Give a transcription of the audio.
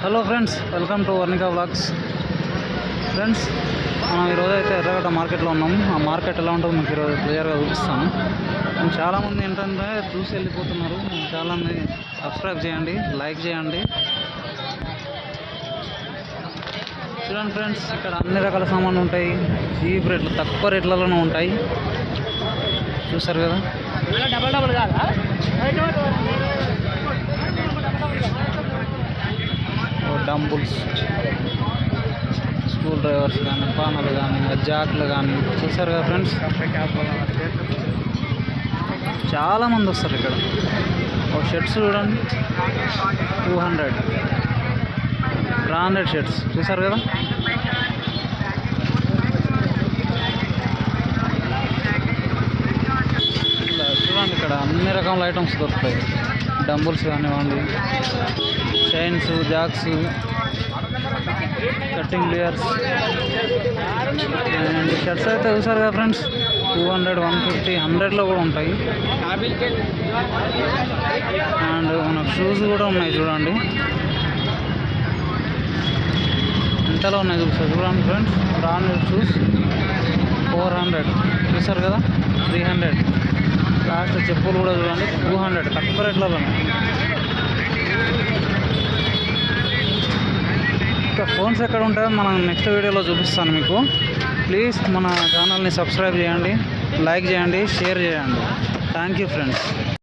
Hello friends, welcome to Varnika vlogs. Friends, మనం ఈరోజు అయితే ఎర్రగడ్డ మార్కెట్లో ఉన్నాము. ఆ మార్కెట్ ఎలా ఉంటుందో మీకు ఈరోజు క్లియర్గా చూపిస్తాను. చాలామంది ఏంటంటే చూసి వెళ్ళిపోతున్నారు. చాలామంది సబ్స్క్రైబ్ చేయండి, లైక్ చేయండి. చూడండి ఫ్రెండ్స్, ఇక్కడ అన్ని రకాల సామాన్లు ఉంటాయి. చీప్ రేట్లు, తక్కువ రేట్లలోనే ఉంటాయి. చూస్తారు కదా, డంబుల్స్, స్కూల్ డ్రైవర్స్ కానీ, పానలు కానీ, జాక్లు కానీ. చూస్తారు కదా ఫ్రెండ్స్, చాలామంది వస్తారు ఇక్కడ. ఒక షర్ట్స్ చూడండి, 200 బ్రాండెడ్ షర్ట్స్. చూసారు కదా, చూడండి ఇక్కడ అన్ని రకాల ఐటమ్స్ దొరుకుతాయి. డంబుల్స్ కానివ్వండి, chains, jacks, cutting pliers and shirts అయితే చూసారు కదా ఫ్రెండ్స్, 200, 150, 100లో కూడా ఉంటాయి. అండ్ మనకు షూస్ కూడా ఉన్నాయి. చూడండి ఎంతలో ఉన్నాయి చూడండి ఫ్రెండ్స్. Branded shoes 400. చూసారు కదా, 300. లాస్ట్ చెప్పులు కూడా చూడండి, 200. తక్కువ రేట్లలో. ఇంకా ఫోన్స్ ఎక్కడ ఉంటాయో మనం నెక్స్ట్ వీడియోలో చూపిస్తాను మీకు. ప్లీజ్ మన ఛానల్ని సబ్స్క్రైబ్ చేయండి, లైక్ చేయండి, షేర్ చేయండి. Thank you friends.